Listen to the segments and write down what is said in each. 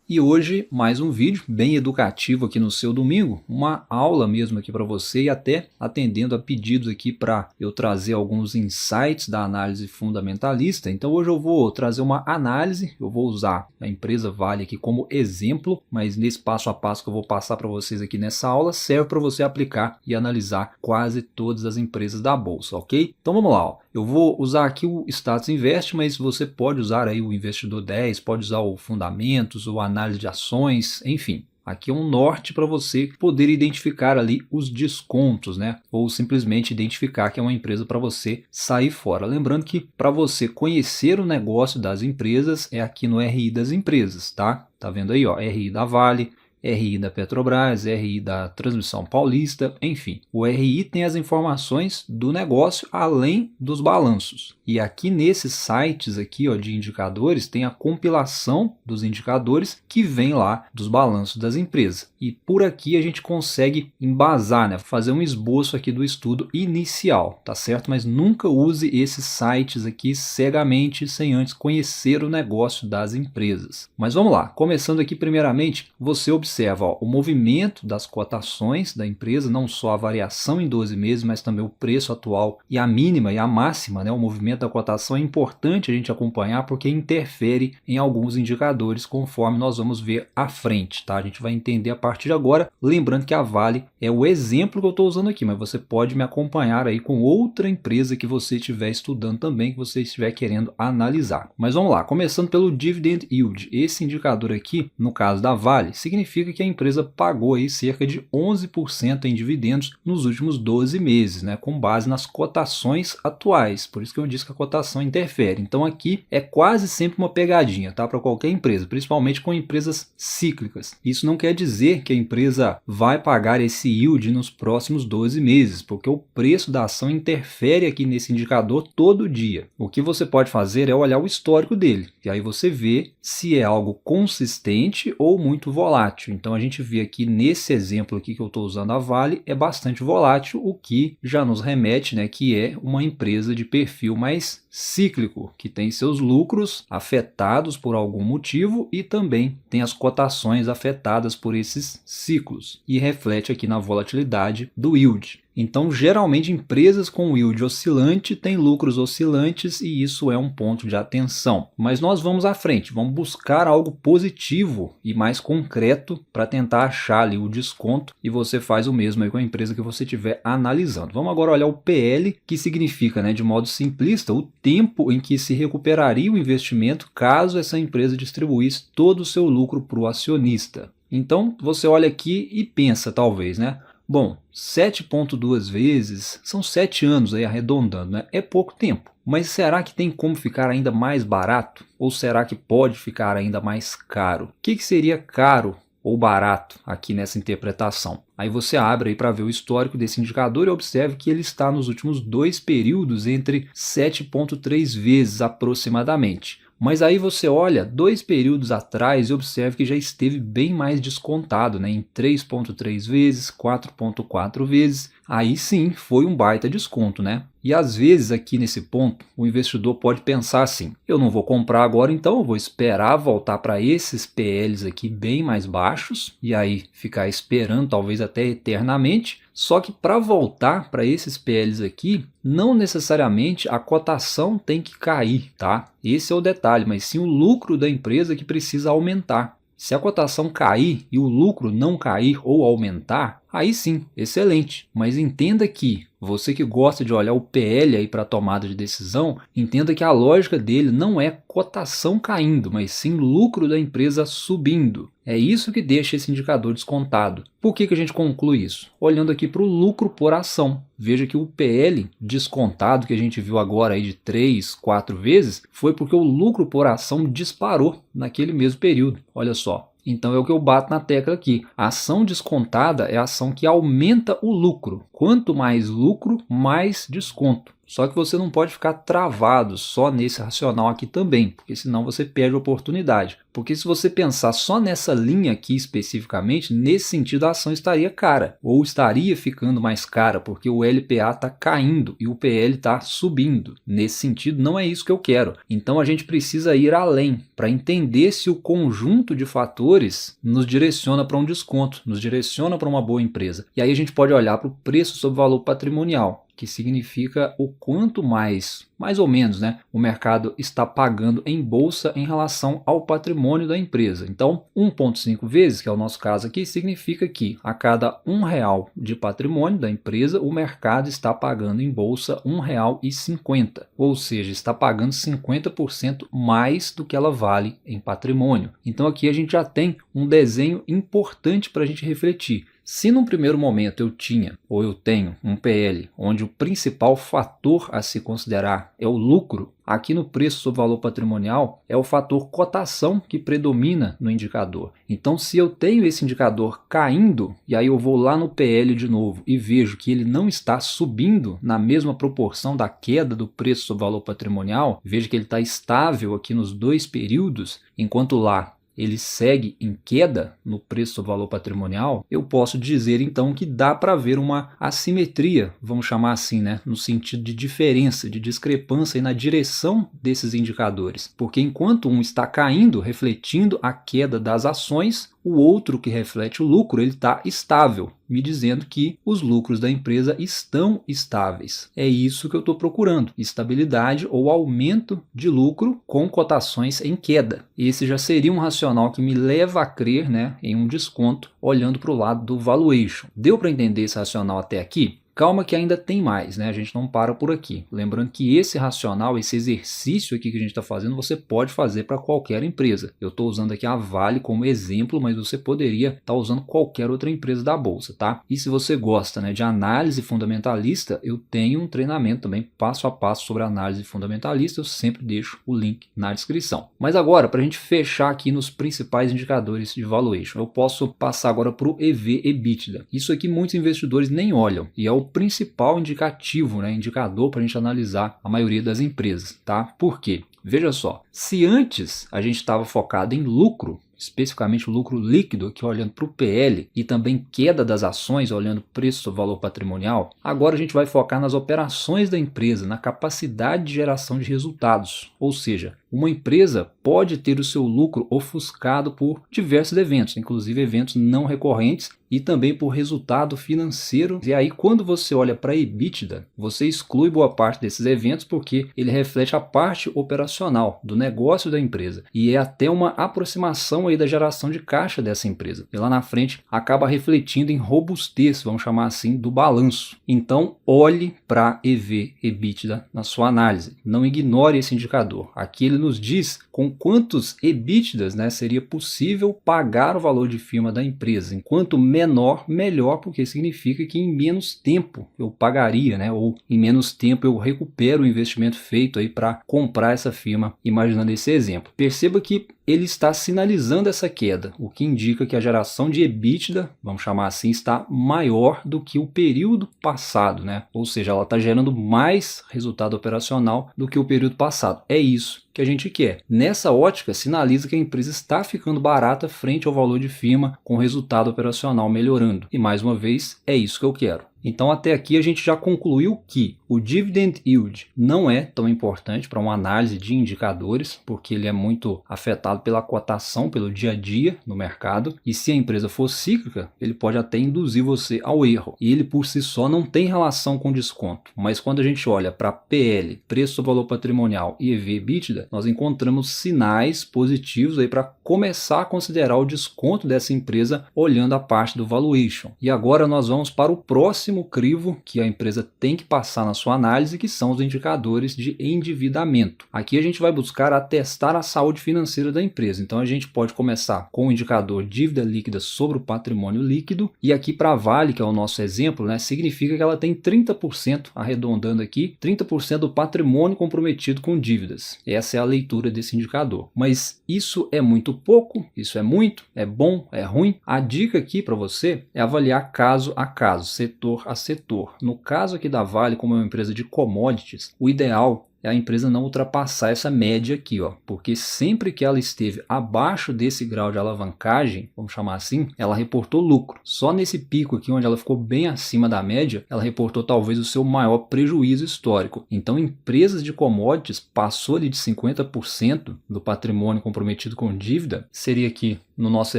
E hoje mais um vídeo bem educativo aqui no seu domingo, uma aula mesmo aqui para você e até atendendo a pedidos aqui para eu trazer alguns insights da análise fundamentalista. Então hoje eu vou trazer uma análise, eu vou usar a empresa Vale aqui como exemplo, mas nesse passo a passo que eu vou passar para vocês aqui nessa aula serve para você aplicar e analisar quase todas as empresas da bolsa, ok? Então vamos lá, ó. Eu vou usar aqui o Status Invest, mas você pode usar aí o Investidor 10, pode usar o Fundamentos, ou análise de ações, enfim. Aqui é um norte para você poder identificar ali os descontos, né? Ou simplesmente identificar que é uma empresa para você sair fora. Lembrando que para você conhecer o negócio das empresas é aqui no RI das empresas, tá? Tá vendo aí, ó, RI da Vale, RI da Petrobras, RI da Transmissão Paulista, enfim. O RI tem as informações do negócio além dos balanços. E aqui nesses sites aqui, ó, de indicadores tem a compilação dos indicadores que vem lá dos balanços das empresas. E por aqui a gente consegue embasar, né, fazer um esboço aqui do estudo inicial, tá certo? Mas nunca use esses sites aqui cegamente sem antes conhecer o negócio das empresas. Mas vamos lá, começando aqui primeiramente, você observa, ó, o movimento das cotações da empresa, não só a variação em 12 meses, mas também o preço atual e a mínima e a máxima, né? O movimento da cotação é importante a gente acompanhar porque interfere em alguns indicadores conforme nós vamos ver à frente, tá? A gente vai entender a partir de agora, lembrando que a Vale é o exemplo que eu estou usando aqui, mas você pode me acompanhar aí com outra empresa que você estiver estudando também, que você estiver querendo analisar. Mas vamos lá, começando pelo Dividend Yield. Esse indicador aqui, no caso da Vale, significa que a empresa pagou aí cerca de 11% em dividendos nos últimos 12 meses, né, com base nas cotações atuais. Por isso que eu disse que a cotação interfere. Então aqui é quase sempre uma pegadinha, tá, para qualquer empresa, principalmente com empresas cíclicas. Isso não quer dizer que a empresa vai pagar esse yield nos próximos 12 meses, porque o preço da ação interfere aqui nesse indicador todo dia. O que você pode fazer é olhar o histórico dele, e aí você vê se é algo consistente ou muito volátil. Então a gente vê aqui nesse exemplo aqui que eu estou usando a Vale, é bastante volátil, o que já nos remete, né, que é uma empresa de perfil mais cíclico, que tem seus lucros afetados por algum motivo e também tem as cotações afetadas por esses ciclos e reflete aqui na volatilidade do yield. Então, geralmente, empresas com yield oscilante têm lucros oscilantes e isso é um ponto de atenção. Mas nós vamos à frente, vamos buscar algo positivo e mais concreto para tentar achar ali o desconto e você faz o mesmo aí com a empresa que você estiver analisando. Vamos agora olhar o PL, que significa, né, de modo simplista, o tempo em que se recuperaria o investimento caso essa empresa distribuísse todo o seu lucro para o acionista. Então, você olha aqui e pensa, talvez, né? Bom, 7,2 vezes, são 7 anos aí arredondando, né? É pouco tempo. Mas será que tem como ficar ainda mais barato? Ou será que pode ficar ainda mais caro? O que seria caro ou barato aqui nessa interpretação? Aí você abre aí para ver o histórico desse indicador e observe que ele está nos últimos 2 períodos entre 7,3 vezes aproximadamente. Mas aí você olha 2 períodos atrás e observe que já esteve bem mais descontado, né? Em 3,3 vezes, 4,4 vezes. Aí sim foi um baita desconto, né? E às vezes aqui nesse ponto o investidor pode pensar assim: eu não vou comprar agora, então eu vou esperar voltar para esses PLs aqui bem mais baixos e aí ficar esperando talvez até eternamente. Só que para voltar para esses PLs aqui, não necessariamente a cotação tem que cair, tá? Esse é o detalhe, mas sim o lucro da empresa que precisa aumentar. Se a cotação cair e o lucro não cair ou aumentar, aí sim, excelente. Mas entenda que você que gosta de olhar o PL aí para tomada de decisão, entenda que a lógica dele não é cotação caindo, mas sim lucro da empresa subindo. É isso que deixa esse indicador descontado. Por que a gente conclui isso? Olhando aqui para o lucro por ação. Veja que o PL descontado que a gente viu agora aí de 3, 4 vezes, foi porque o lucro por ação disparou naquele mesmo período. Olha só. Então é o que eu bato na tecla aqui. A ação descontada é a ação que aumenta o lucro. Quanto mais lucro, mais desconto. Só que você não pode ficar travado só nesse racional aqui também, porque senão você perde a oportunidade. Porque se você pensar só nessa linha aqui especificamente, nesse sentido a ação estaria cara, ou estaria ficando mais cara, porque o LPA está caindo e o PL está subindo. Nesse sentido, não é isso que eu quero. Então a gente precisa ir além para entender se o conjunto de fatores nos direciona para um desconto, nos direciona para uma boa empresa. E aí a gente pode olhar para o preço sobre valor patrimonial, que significa o quanto mais ou menos, né, o mercado está pagando em bolsa em relação ao patrimônio da empresa. Então, 1,5 vezes, que é o nosso caso aqui, significa que a cada R$1 de patrimônio da empresa, o mercado está pagando em bolsa R$1,50, ou seja, está pagando 50% mais do que ela vale em patrimônio. Então aqui a gente já tem um desenho importante para a gente refletir. Se num primeiro momento eu tinha ou eu tenho um PL onde o principal fator a se considerar é o lucro, aqui no preço sobre valor patrimonial é o fator cotação que predomina no indicador. Então se eu tenho esse indicador caindo e aí eu vou lá no PL de novo e vejo que ele não está subindo na mesma proporção da queda do preço sobre valor patrimonial, vejo que ele está estável aqui nos dois períodos, enquanto lá ele segue em queda no preço do valor patrimonial, eu posso dizer então que dá para ver uma assimetria, vamos chamar assim, né, no sentido de diferença, de discrepância na direção desses indicadores. Porque enquanto um está caindo, refletindo a queda das ações, o outro que reflete o lucro, ele está estável, me dizendo que os lucros da empresa estão estáveis. É isso que eu estou procurando, estabilidade ou aumento de lucro com cotações em queda. Esse já seria um racional que me leva a crer, né, em um desconto olhando para o lado do valuation. Deu para entender esse racional até aqui? Calma que ainda tem mais, né? A gente não para por aqui. Lembrando que esse racional, esse exercício aqui que a gente está fazendo, você pode fazer para qualquer empresa. Eu estou usando aqui a Vale como exemplo, mas você poderia estar usando qualquer outra empresa da Bolsa, tá? E se você gosta, né, de análise fundamentalista, eu tenho um treinamento também passo a passo sobre análise fundamentalista, eu sempre deixo o link na descrição. Mas agora, para a gente fechar aqui nos principais indicadores de valuation, eu posso passar agora para o EV/EBITDA. Isso aqui muitos investidores nem olham e é o principal indicativo, né, indicador para a gente analisar a maioria das empresas, tá? Por quê? Veja só, se antes a gente estava focado em lucro, especificamente o lucro líquido, aqui olhando para o PL, e também queda das ações, olhando preço sobre valor patrimonial, agora a gente vai focar nas operações da empresa, na capacidade de geração de resultados. Ou seja, uma empresa pode ter o seu lucro ofuscado por diversos eventos, inclusive eventos não recorrentes, e também por resultado financeiro. E aí quando você olha para a EBITDA, você exclui boa parte desses eventos porque ele reflete a parte operacional do negócio da empresa e é até uma aproximação aí da geração de caixa dessa empresa. E lá na frente acaba refletindo em robustez, vamos chamar assim, do balanço. Então olhe para EV/EBITDA na sua análise. Não ignore esse indicador. Aqui ele nos diz com quantos EBITDAs, né, seria possível pagar o valor de firma da empresa. Enquanto menor, melhor, porque significa que em menos tempo eu pagaria, né, ou em menos tempo eu recupero o investimento feito aí para comprar essa firma, imaginando esse exemplo. Perceba que ele está sinalizando essa queda, o que indica que a geração de EBITDA, vamos chamar assim, está maior do que o período passado, né? Ou seja, ela está gerando mais resultado operacional do que o período passado. É isso que a gente quer. Nessa ótica, sinaliza que a empresa está ficando barata frente ao valor de firma, com o resultado operacional melhorando. E mais uma vez, é isso que eu quero. Então até aqui a gente já concluiu que o dividend yield não é tão importante para uma análise de indicadores, porque ele é muito afetado pela cotação, pelo dia a dia no mercado, e se a empresa for cíclica, ele pode até induzir você ao erro. E ele por si só não tem relação com desconto, mas quando a gente olha para PL, preço sobre valor patrimonial, e EV/EBITDA, nós encontramos sinais positivos aí para começar a considerar o desconto dessa empresa olhando a parte do valuation. E agora nós vamos para o próximo crivo que a empresa tem que passar na sua análise, que são os indicadores de endividamento. Aqui a gente vai buscar atestar a saúde financeira da empresa. Então a gente pode começar com o indicador dívida líquida sobre o patrimônio líquido, e aqui para a Vale, que é o nosso exemplo, né, significa que ela tem 30%, arredondando aqui, 30% do patrimônio comprometido com dívidas. Essa é a leitura desse indicador. Mas isso é muito muito pouco, isso é muito, é bom, é ruim? A dica aqui para você é avaliar caso a caso, setor a setor. No caso aqui da Vale, como é uma empresa de commodities, o ideal é a empresa não ultrapassar essa média aqui, ó, porque sempre que ela esteve abaixo desse grau de alavancagem, vamos chamar assim, ela reportou lucro. Só nesse pico aqui, onde ela ficou bem acima da média, ela reportou talvez o seu maior prejuízo histórico. Então, empresas de commodities passou ali de 50% do patrimônio comprometido com dívida, seria aqui, no nosso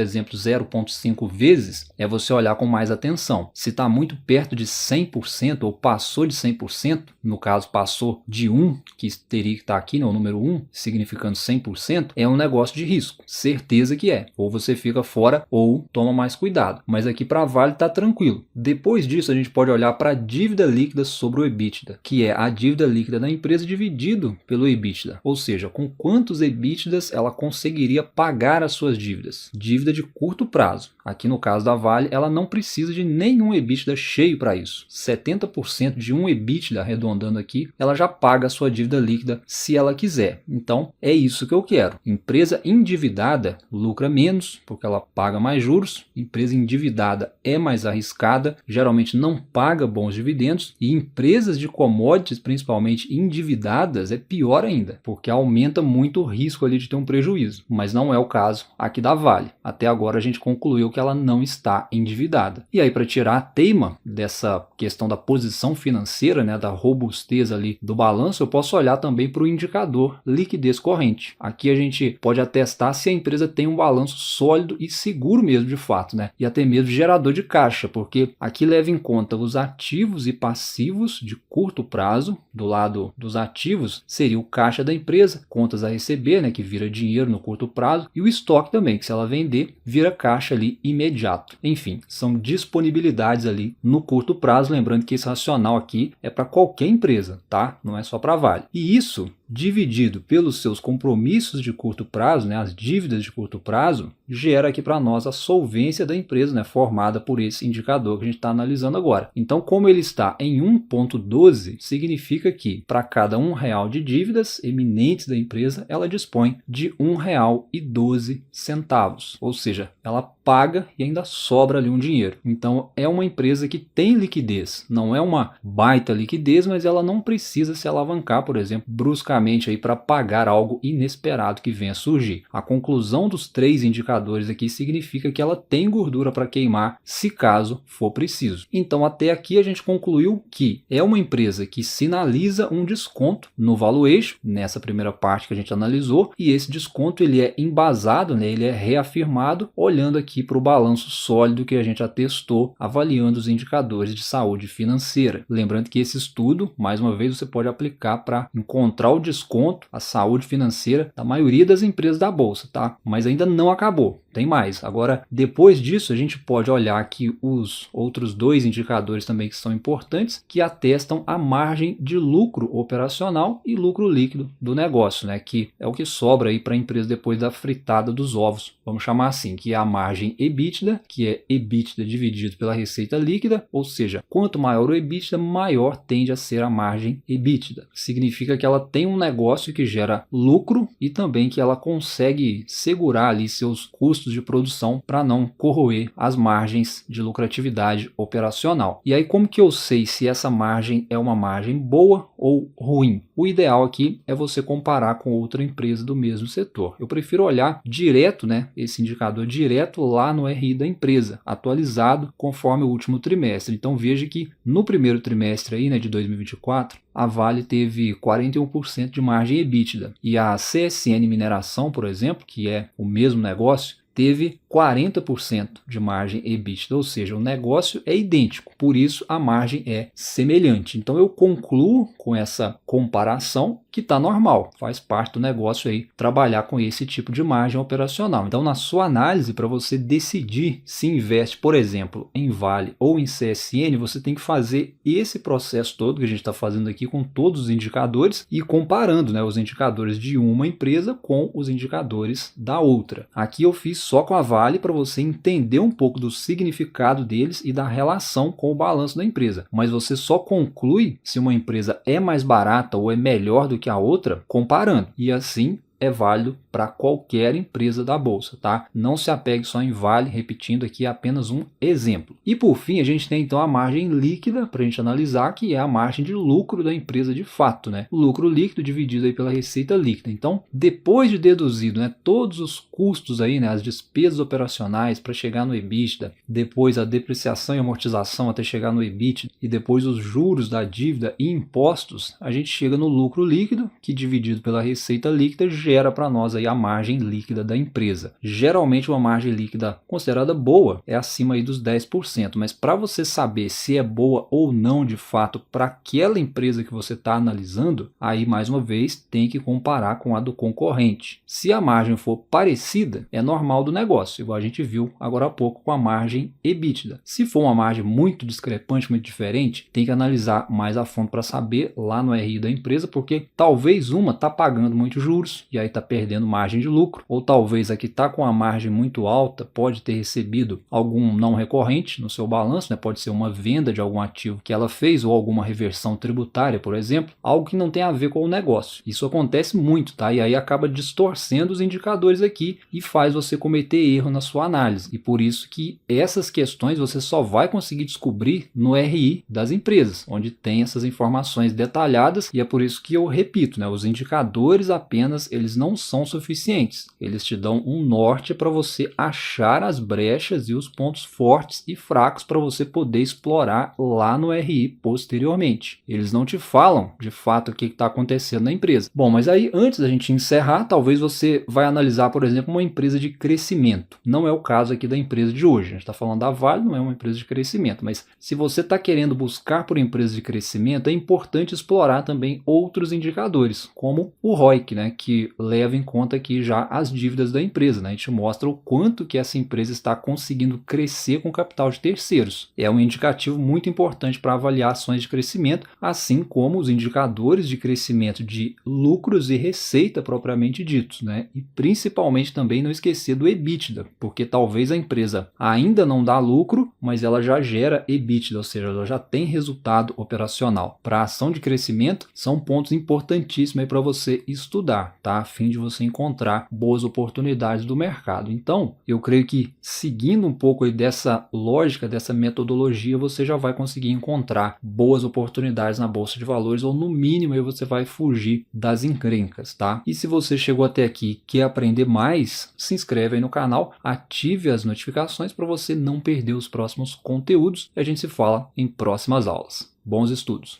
exemplo, 0,5 vezes, é você olhar com mais atenção. Se está muito perto de 100% ou passou de 100%, no caso passou de 1, que teria que estar aqui, né, o número 1, significando 100%, é um negócio de risco. Certeza que é. Ou você fica fora ou toma mais cuidado. Mas aqui para a Vale está tranquilo. Depois disso, a gente pode olhar para a dívida líquida sobre o EBITDA, que é a dívida líquida da empresa dividido pelo EBITDA. Ou seja, com quantos EBITDAs ela conseguiria pagar as suas dívidas. Dívida de curto prazo. Aqui no caso da Vale, ela não precisa de nenhum EBITDA cheio para isso. 70% de um EBITDA, arredondando aqui, ela já paga a sua dívida líquida se ela quiser. Então, é isso que eu quero. Empresa endividada lucra menos, porque ela paga mais juros. Empresa endividada é mais arriscada, geralmente não paga bons dividendos. E empresas de commodities, principalmente endividadas, é pior ainda, porque aumenta muito o risco ali de ter um prejuízo. Mas não é o caso aqui da Vale. Até agora a gente concluiu que ela não está endividada. E aí, para tirar a teima dessa questão da posição financeira, né, da robustez ali do balanço, eu posso olhar também para o indicador liquidez corrente. Aqui a gente pode atestar se a empresa tem um balanço sólido e seguro mesmo de fato, né? E até mesmo gerador de caixa, porque aqui leva em conta os ativos e passivos de curto prazo. Do lado dos ativos seria o caixa da empresa, contas a receber, né, que vira dinheiro no curto prazo, e o estoque também, que se ela vender, vira caixa ali imediato. Enfim, são disponibilidades ali no curto prazo, lembrando que esse racional aqui é para qualquer empresa, tá? Não é só para Vale. E isso, dividido pelos seus compromissos de curto prazo, né, as dívidas de curto prazo, gera aqui para nós a solvência da empresa, né, formada por esse indicador que a gente está analisando agora. Então, como ele está em 1,12, significa que para cada R$ 1 de dívidas eminentes da empresa, ela dispõe de R$ 1,12. Ou seja, ela paga e ainda sobra ali um dinheiro. Então, é uma empresa que tem liquidez. Não é uma baita liquidez, mas ela não precisa se alavancar, por exemplo, bruscamente aí para pagar algo inesperado que venha a surgir. A conclusão dos 3 indicadores aqui significa que ela tem gordura para queimar se caso for preciso. Então, até aqui a gente concluiu que é uma empresa que sinaliza um desconto no valuation, nessa primeira parte que a gente analisou, e esse desconto ele é embasado, né, ele é reafirmado olhando aqui para o balanço sólido que a gente atestou, avaliando os indicadores de saúde financeira. Lembrando que esse estudo, mais uma vez, você pode aplicar para encontrar o desconto, a saúde financeira da maioria das empresas da bolsa, tá? Mas ainda não acabou. Tem mais. Agora, depois disso, a gente pode olhar aqui os outros 2 indicadores também que são importantes, que atestam a margem de lucro operacional e lucro líquido do negócio, né? Que é o que sobra aí para a empresa depois da fritada dos ovos, vamos chamar assim, que é a margem EBITDA, que é EBITDA dividido pela receita líquida, ou seja, quanto maior o EBITDA, maior tende a ser a margem EBITDA. Significa que ela tem um negócio que gera lucro e também que ela consegue segurar ali seus custos de produção para não corroer as margens de lucratividade operacional. E aí, como que eu sei se essa margem é uma margem boa ou ruim? O ideal aqui é você comparar com outra empresa do mesmo setor. Eu prefiro olhar direto, né, esse indicador direto lá no RI da empresa, atualizado conforme o último trimestre. Então veja que no primeiro trimestre aí, né, de 2024, a Vale teve 41% de margem EBITDA. E a CSN Mineração, por exemplo, que é o mesmo negócio, teve 40% de margem EBITDA, ou seja, o negócio é idêntico, por isso a margem é semelhante. Então eu concluo com essa comparação que está normal, faz parte do negócio aí trabalhar com esse tipo de margem operacional. Então na sua análise, para você decidir se investe, por exemplo, em Vale ou em CSN, você tem que fazer esse processo todo que a gente está fazendo aqui com todos os indicadores e comparando, né, os indicadores de uma empresa com os indicadores da outra. Aqui eu fiz só com a Vale para você entender um pouco do significado deles e da relação com o balanço da empresa. Mas você só conclui se uma empresa é mais barata ou é melhor do que a outra comparando. E assim é válido para qualquer empresa da bolsa, tá? Não se apegue só em Vale, repetindo aqui apenas um exemplo. E por fim, a gente tem então a margem líquida para a gente analisar, que é a margem de lucro da empresa de fato, né? O lucro líquido dividido aí pela receita líquida. Então, depois de deduzido, né, todos os custos aí, né, as despesas operacionais para chegar no EBITDA, depois a depreciação e amortização até chegar no EBIT e depois os juros da dívida e impostos, a gente chega no lucro líquido, que dividido pela receita líquida gera para nós aí a margem líquida da empresa. Geralmente uma margem líquida considerada boa é acima aí dos 10%, mas para você saber se é boa ou não de fato para aquela empresa que você está analisando, aí mais uma vez tem que comparar com a do concorrente. Se a margem for parecida, é normal do negócio, igual a gente viu agora há pouco com a margem EBITDA. Se for uma margem muito discrepante, muito diferente, tem que analisar mais a fundo para saber lá no RI da empresa, porque talvez uma está pagando muitos juros e aí está perdendo margem de lucro, ou talvez a que está com a margem muito alta pode ter recebido algum não recorrente no seu balanço, né? Pode ser uma venda de algum ativo que ela fez ou alguma reversão tributária, por exemplo, algo que não tem a ver com o negócio. Isso acontece muito, tá? E aí acaba distorcendo os indicadores aqui e faz você cometer erro na sua análise. E por isso que essas questões você só vai conseguir descobrir no RI das empresas, onde tem essas informações detalhadas, e é por isso que eu repito, né? Os indicadores apenas, eles não são suficientes. Eles te dão um norte para você achar as brechas e os pontos fortes e fracos para você poder explorar lá no RI posteriormente. Eles não te falam de fato o que está acontecendo na empresa. Bom, mas aí antes da gente encerrar, talvez você vai analisar, por exemplo, uma empresa de crescimento. Não é o caso aqui da empresa de hoje. A gente está falando da Vale, não é uma empresa de crescimento, mas se você está querendo buscar por empresas de crescimento, é importante explorar também outros indicadores, como o ROIC, né, que leva em conta aqui já as dívidas da empresa, né? A gente mostra o quanto que essa empresa está conseguindo crescer com capital de terceiros. É um indicativo muito importante para avaliar ações de crescimento, assim como os indicadores de crescimento de lucros e receita propriamente ditos, né? E principalmente também não esquecer do EBITDA, porque talvez a empresa ainda não dá lucro, mas ela já gera EBITDA, ou seja, ela já tem resultado operacional. Para a ação de crescimento, são pontos importantíssimos para você estudar, tá? A fim de você encontrar boas oportunidades do mercado. Então, eu creio que seguindo um pouco aí dessa lógica, dessa metodologia, você já vai conseguir encontrar boas oportunidades na Bolsa de Valores, ou no mínimo aí você vai fugir das encrencas, tá? E se você chegou até aqui e quer aprender mais, se inscreve aí no canal, ative as notificações para você não perder os próximos conteúdos e a gente se fala em próximas aulas. Bons estudos!